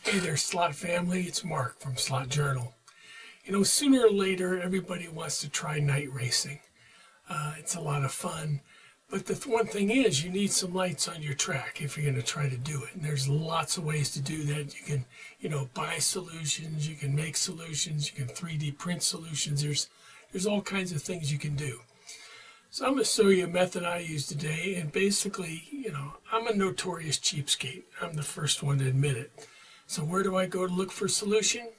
Hey there, Slot family. It's Mark from Slot Journal. You know, sooner or later, everybody wants to try night racing. It's a lot of fun. But the one thing is, you need some lights on your track if you're going to try to do it. And there's lots of ways to do that. You can, buy solutions. You can make solutions. You can 3D print solutions. There's all kinds of things you can do. So I'm going to show you a method I use today. And basically, I'm a notorious cheapskate. I'm the first one to admit it. So where do I go to look for a solution?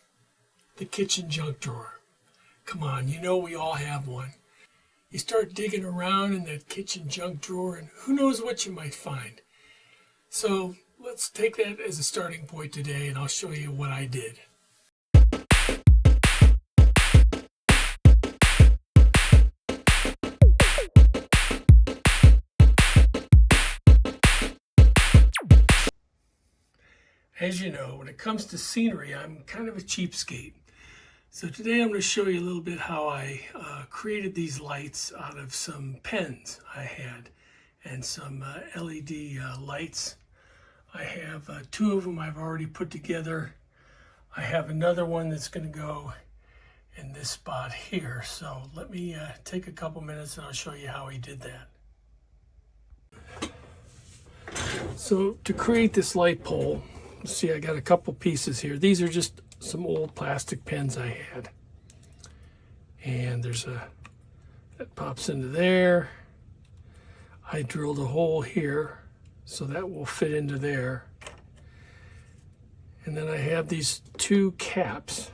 The kitchen junk drawer. Come on, we all have one. You start digging around in that kitchen junk drawer and who knows what you might find. So let's take that as a starting point today and I'll show you what I did. As you know, when it comes to scenery, I'm kind of a cheapskate. So today I'm going to show you a little bit how I created these lights out of some pens I had and some LED lights. I have two of them I've already put together. I have another one that's going to go in this spot here. So let me take a couple minutes and I'll show you how I did that. So to create this light pole, see, I got a couple pieces here. These are just some old plastic pens I had. And that pops into there. I drilled a hole here, so that will fit into there. And then I have these two caps,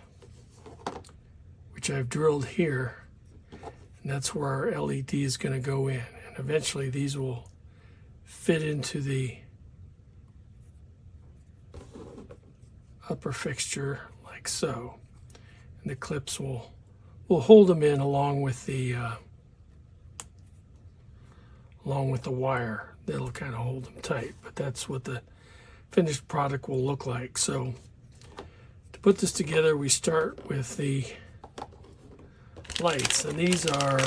which I've drilled here. And that's where our LED is going to go in. And eventually these will fit into the upper fixture like so, and the clips will hold them in along with the wire. That'll kind of hold them tight, but that's what the finished product will look like. So to put this together, we start with the lights, and these are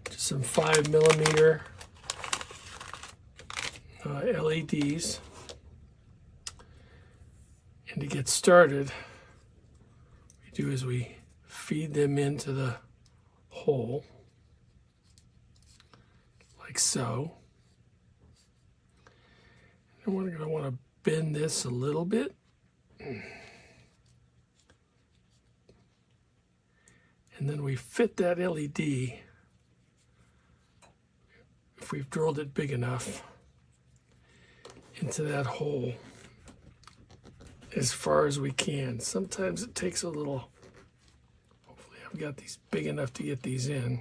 just some 5mm LEDs. And to get started, what we do is we feed them into the hole, like so. And we're going to want to bend this a little bit. And then we fit that LED, if we've drilled it big enough, into that hole as far as we can. Sometimes it takes a little. Hopefully I've got these big enough to get these in.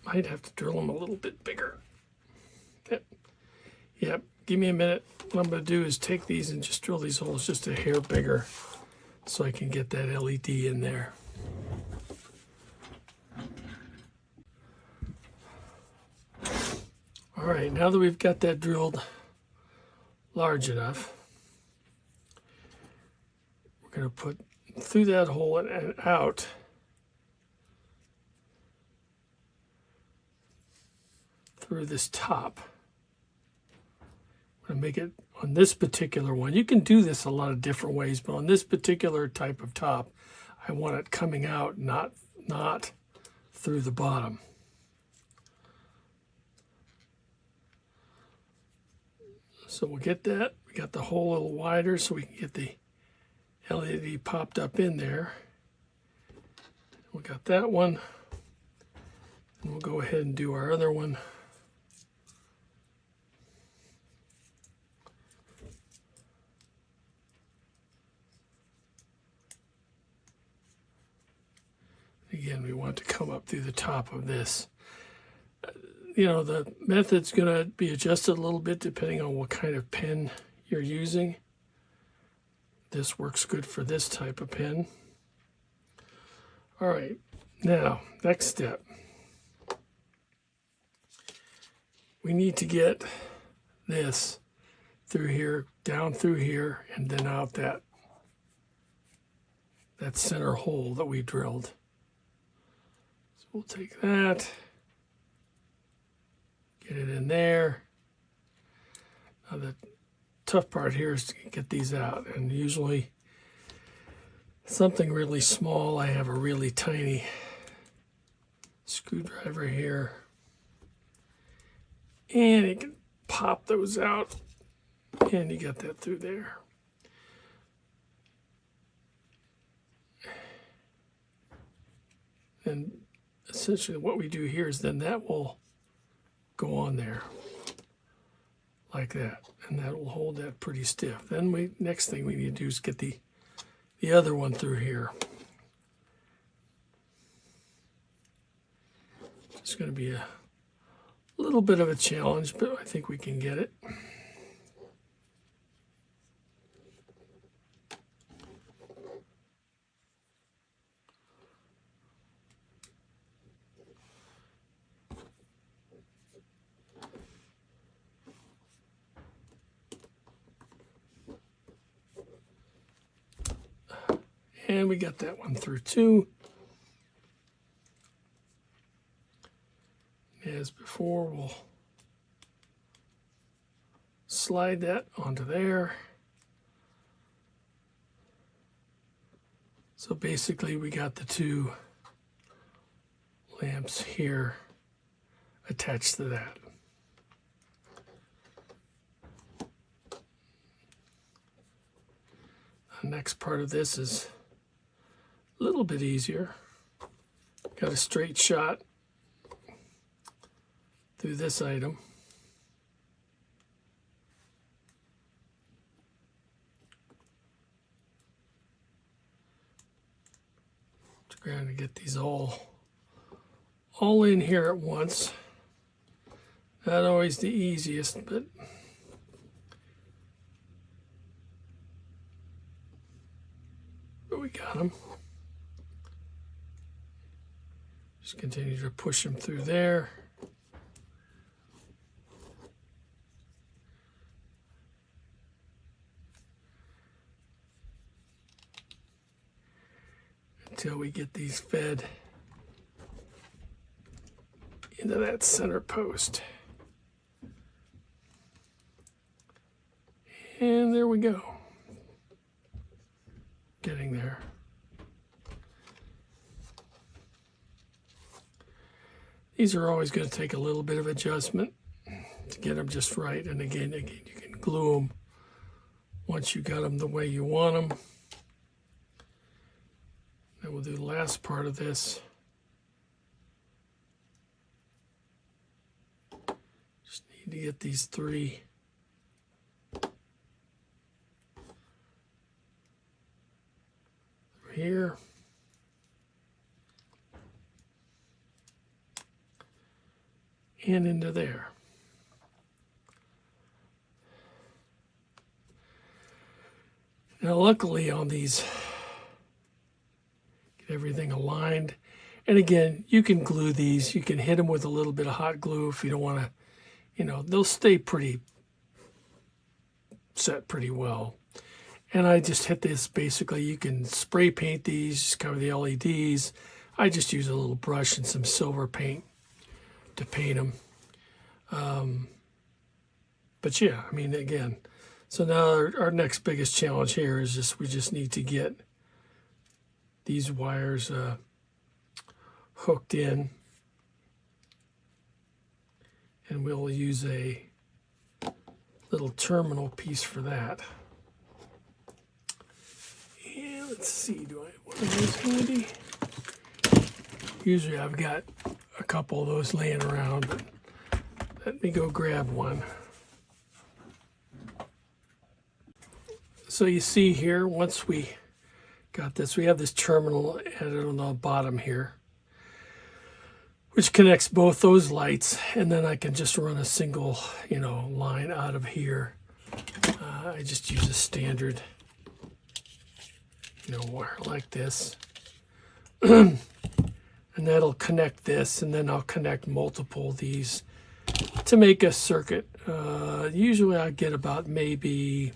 Might have to drill them a little bit bigger. Yep. Give me a minute. What I'm going to do is take these and just drill these holes just a hair bigger so I can get that LED in there. All right, now that we've got that drilled large enough, we're going to put through that hole and out through this top. I'm going to make it on this particular one. You can do this a lot of different ways, but on this particular type of top, I want it coming out, not through the bottom. So we'll get that. We got the hole a little wider so we can get the LED popped up in there. We got that one. And we'll go ahead and do our other one. Again, we want to come up through the top of this. The method's going to be adjusted a little bit depending on what kind of pen you're using. This works good for this type of pen. All right, now, next step. We need to get this through here, down through here, and then out that center hole that we drilled. So we'll take that, there. Now the tough part here is to get these out, and usually something really small, I have a really tiny screwdriver here, and you can pop those out, and you got that through there. And essentially what we do here is then that will go on there like that, and that will hold that pretty stiff. Then next thing we need to do is get the other one through here. It's going to be a little bit of a challenge, but I think we can get it. And we got that one through too. As before, we'll slide that onto there. So basically we got the two lamps here attached to that. The next part of this is a little bit easier. Got a straight shot through this item. Trying to get these all in here at once. Not always the easiest, but we got them. Just continue to push them through there. Until we get these fed into that center post. And there we go. Getting there. These are always going to take a little bit of adjustment to get them just right. And again, you can glue them once you got them the way you want them. Then we'll do the last part of this. Just need to get these three through here. And into there. Now luckily on these, get everything aligned. And again, you can glue these. You can hit them with a little bit of hot glue if you don't want to, they'll stay pretty set pretty well. And I just hit this basically. You can spray paint these, just cover the LEDs. I just use a little brush and some silver paint to paint them. But yeah, I mean, again, so now our next biggest challenge here is we just need to get these wires hooked in, and we'll use a little terminal piece for that. And let's see, do I have one of those handy? Usually I've got a couple of those laying around, but let me go grab one. So you see here, once we got this, we have this terminal added on the bottom here, which connects both those lights, and then I can just run a single, line out of here. I just use a standard, wire like this. And that'll connect this, and then I'll connect multiple of these to make a circuit. Usually I get about maybe,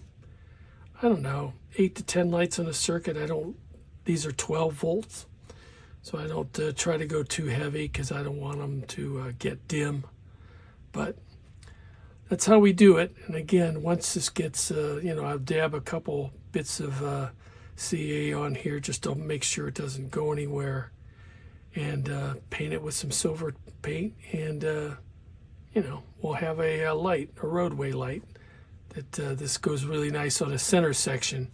8 to 10 lights on a circuit. These are 12 volts, so I don't try to go too heavy because I don't want them to get dim. But that's how we do it. And again, once this gets, I'll dab a couple bits of CA on here just to make sure it doesn't go anywhere, and paint it with some silver paint, and we'll have a light, a roadway light. That this goes really nice on the center section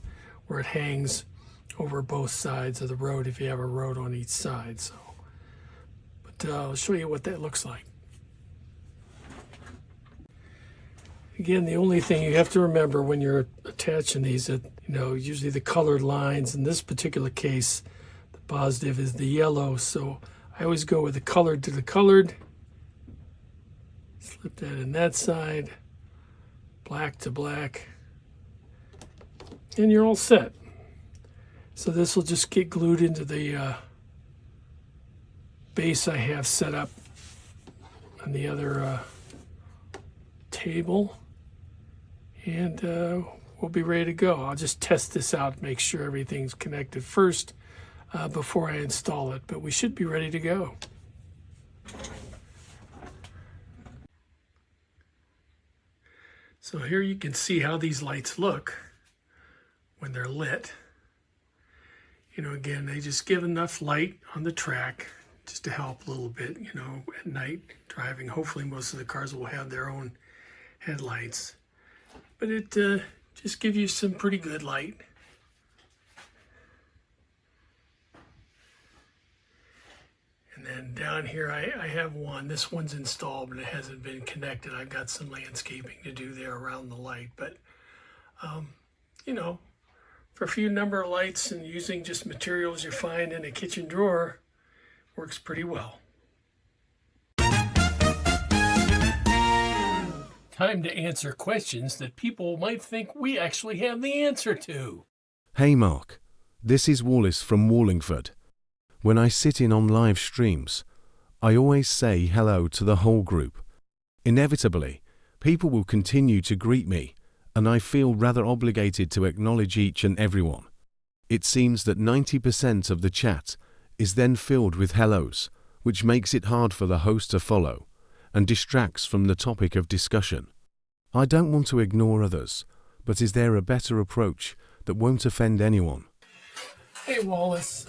where it hangs over both sides of the road if you have a road on each side. So, but I'll show you what that looks like. Again, the only thing you have to remember when you're attaching these, that usually the colored lines. In this particular case, the positive is the yellow, so I always go with the colored to the colored. Slip that in that side, black to black, and you're all set. So this will just get glued into the base I have set up on the other table, and we'll be ready to go. I'll just test this out, make sure everything's connected first before I install it, but we should be ready to go. So here you can see how these lights look when they're lit. Again, they just give enough light on the track just to help a little bit, at night driving. Hopefully most of the cars will have their own headlights. But it just gives you some pretty good light. And then down here I have one. This one's installed, but it hasn't been connected. I've got some landscaping to do there around the light. But, for a few number of lights and using just materials you find in a kitchen drawer, works pretty well. Time to answer questions that people might think we actually have the answer to. Hey Mark, this is Wallace from Wallingford. When I sit in on live streams, I always say hello to the whole group. Inevitably, people will continue to greet me, and I feel rather obligated to acknowledge each and everyone. It seems that 90% of the chat is then filled with hellos, which makes it hard for the host to follow and distracts from the topic of discussion. I don't want to ignore others, but is there a better approach that won't offend anyone? Hey Wallace,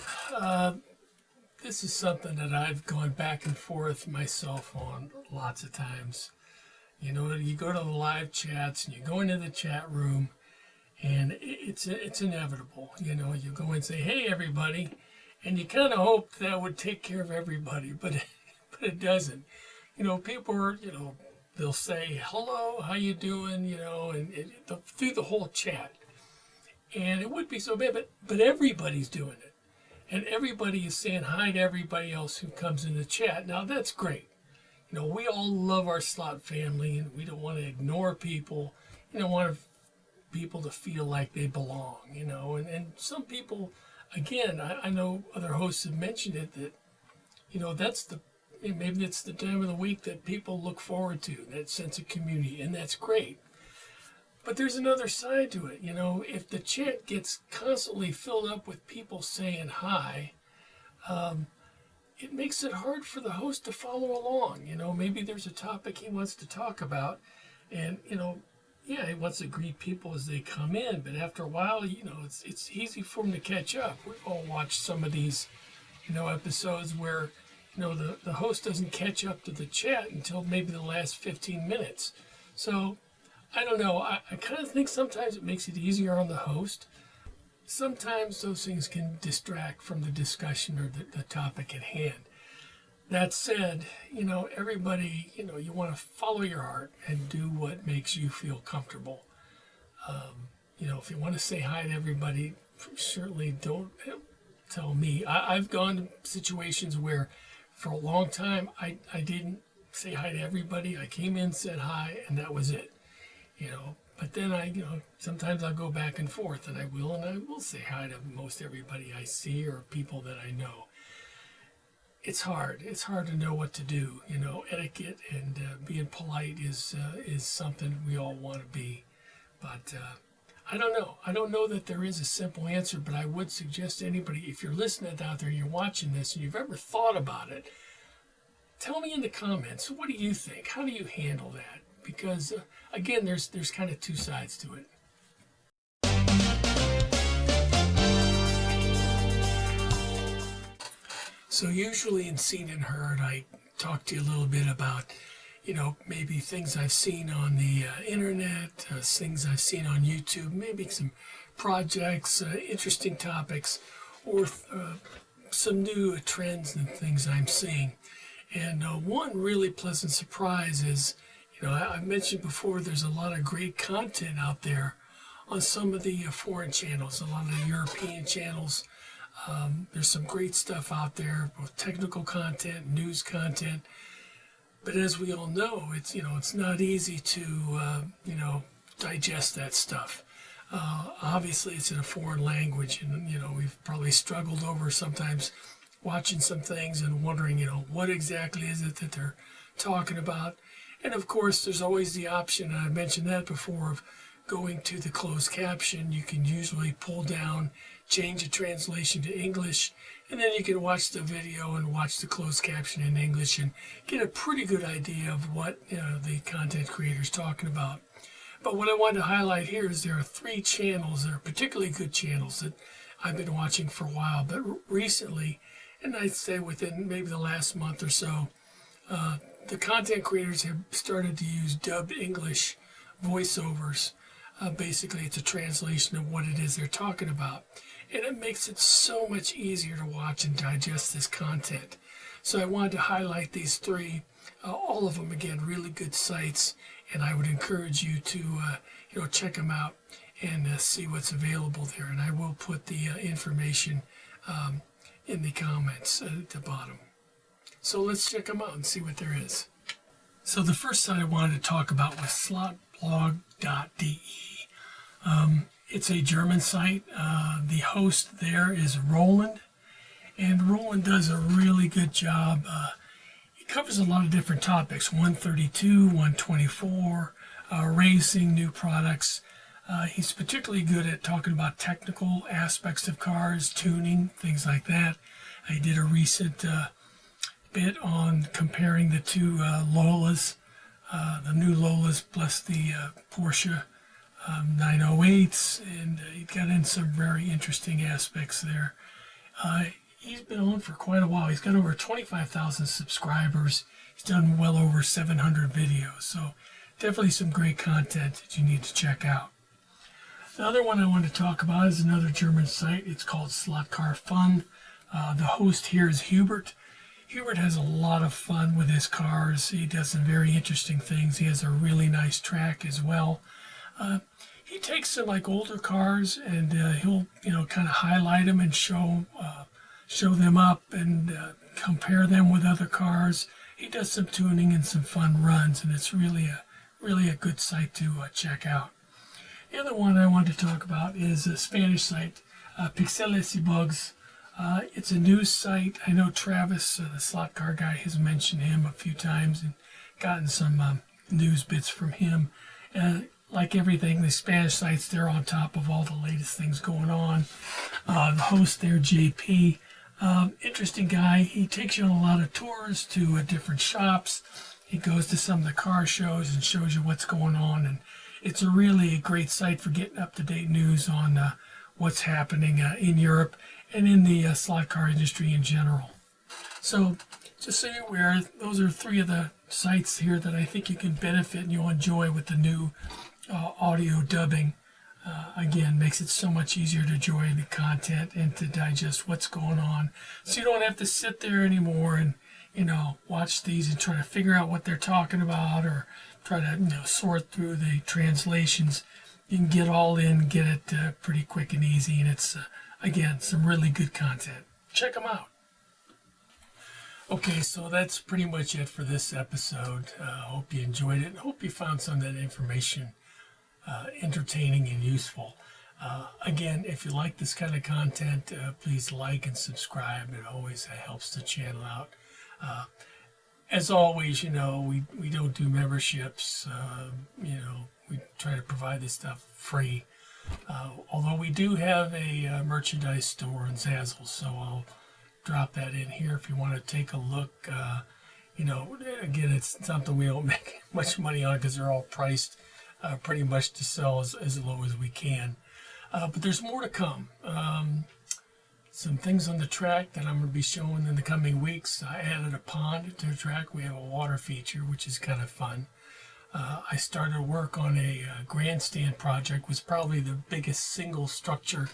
this is something that I've gone back and forth myself on lots of times. You go to the live chats and you go into the chat room, and it's inevitable. You go and say, "Hey everybody," and you kind of hope that would take care of everybody, but it doesn't. People are, they'll say, "Hello, how you doing?" And through the whole chat, and it would be so bad, but everybody's doing it, and everybody is saying hi to everybody else who comes in the chat. Now that's great. We all love our slot family, and we don't want to ignore people. Want people to feel like they belong, and some people, again, I know other hosts have mentioned it, that, maybe it's the time of the week that people look forward to, that sense of community, and that's great. But there's another side to it, if the chat gets constantly filled up with people saying hi, it makes it hard for the host to follow along. Maybe there's a topic he wants to talk about, and, he wants to greet people as they come in, but after a while, it's easy for him to catch up. We've all watched some of these, episodes where, the host doesn't catch up to the chat until maybe the last 15 minutes. So, I don't know. I kind of think sometimes it makes it easier on the host. Sometimes those things can distract from the discussion or the topic at hand. That said, everybody, you want to follow your heart and do what makes you feel comfortable. If you want to say hi to everybody, certainly don't tell me. I've gone to situations where for a long time I didn't say hi to everybody. I came in, said hi, and that was it. But then sometimes I'll go back and forth, and I will say hi to most everybody I see or people that I know. It's hard. It's hard to know what to do. Etiquette and being polite is something we all want to be. But I don't know. I don't know that there is a simple answer, but I would suggest to anybody, if you're listening out there and you're watching this and you've ever thought about it, tell me in the comments, what do you think? How do you handle that? because again, there's kind of two sides to it. So usually in Seen and Heard, I talk to you a little bit about, maybe things I've seen on the internet, things I've seen on YouTube, maybe some projects, interesting topics, or some new trends and things I'm seeing. And one really pleasant surprise is, I've mentioned before, there's a lot of great content out there on some of the foreign channels, a lot of the European channels. There's some great stuff out there, both technical content, news content. But as we all know, it's not easy to, digest that stuff. Obviously, it's in a foreign language, and, we've probably struggled over sometimes watching some things and wondering, what exactly is it that they're talking about. And of course, there's always the option, and I mentioned that before, of going to the closed caption. You can usually pull down, change the translation to English, and then you can watch the video and watch the closed caption in English and get a pretty good idea of what the content creator is talking about. But what I wanted to highlight here is there are 3 channels that are particularly good channels that I've been watching for a while, but recently, and I'd say within maybe the last month or so, the content creators have started to use dubbed English voiceovers. Basically, it's a translation of what it is they're talking about. And it makes it so much easier to watch and digest this content. So I wanted to highlight these 3, all of them, again, really good sites. And I would encourage you to, check them out and see what's available there. And I will put the information in the comments at the bottom. So let's check them out and see what there is. So the first site I wanted to talk about was slotblog.de. It's a German site. The host there is Roland, and Roland does a really good job. He covers a lot of different topics, 132, 124, racing, new products. He's particularly good at talking about technical aspects of cars, tuning, things like that. He did a recent bit on comparing the 2 Lolas, the new Lolas plus the Porsche 908s, and he got in some very interesting aspects there. He's been on for quite a while. He's got over 25,000 subscribers. He's done well over 700 videos, so definitely some great content that you need to check out. The other one I want to talk about is another German site. It's called Slot Car Fun. The host here is Hubert. Hubert has a lot of fun with his cars. He does some very interesting things. He has a really nice track as well. He takes some older cars and he'll kind of highlight them and show them up and compare them with other cars. He does some tuning and some fun runs, and it's really a good site to check out. The other one I want to talk about is a Spanish site, Pixeles y Bugs. It's a news site. I know Travis, the slot car guy, has mentioned him a few times and gotten some news bits from him. Like everything, the Spanish sites, they're on top of all the latest things going on. The host there, JP, interesting guy. He takes you on a lot of tours to different shops. He goes to some of the car shows and shows you what's going on. And it's a really great site for getting up-to-date news on what's happening in Europe and in the slot car industry in general. So just so you're aware, those are 3 of the sites here that I think you can benefit and you'll enjoy with the new audio dubbing. Again, makes it so much easier to enjoy the content and to digest what's going on. So you don't have to sit there anymore and, watch these and try to figure out what they're talking about or try to, sort through the translations. You can get all in, get it pretty quick and easy, and it's, again, some really good content. Check them out. Okay, so that's pretty much it for this episode. Hope you enjoyed it and hope you found some of that information entertaining and useful. Again, if you like this kind of content, please like and subscribe. It always helps the channel out. As always, we don't do memberships. We try to provide this stuff free. Although we do have a merchandise store on Zazzle, so I'll drop that in here if you want to take a look Again, it's something we don't make much money on because they're all priced pretty much to sell as low as we can. But there's more to come. Some things on the track that I'm going to be showing in the coming weeks. I added a pond to the track. We have a water feature, which is kind of fun. I started work on a grandstand project, was probably the biggest single structure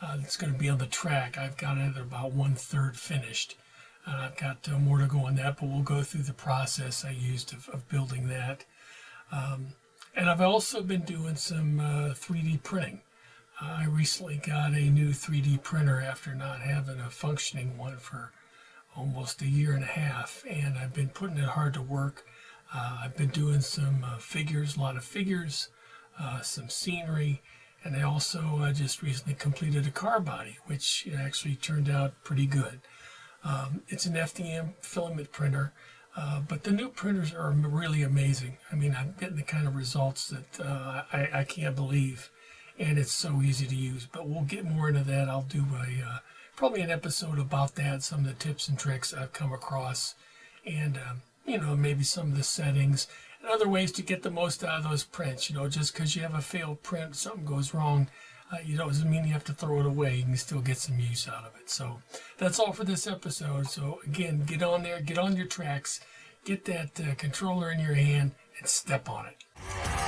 that's going to be on the track. I've got it at about 1/3 finished. I've got more to go on that, but we'll go through the process I used of building that. And I've also been doing some 3D printing. I recently got a new 3D printer after not having a functioning one for almost a year and a half, and I've been putting it hard to work. I've been doing some figures, a lot of figures, some scenery, and I also just recently completed a car body, which actually turned out pretty good. It's an FDM filament printer, but the new printers are really amazing. I mean, I'm getting the kind of results that I can't believe, and it's so easy to use. But we'll get more into that. I'll do probably an episode about that, some of the tips and tricks I've come across, and maybe some of the settings and other ways to get the most out of those prints. Just because you have a failed print, something goes wrong, doesn't mean you have to throw it away. You can still get some use out of it. So that's all for this episode. So again, get on there, get on your tracks, get that controller in your hand, and step on it.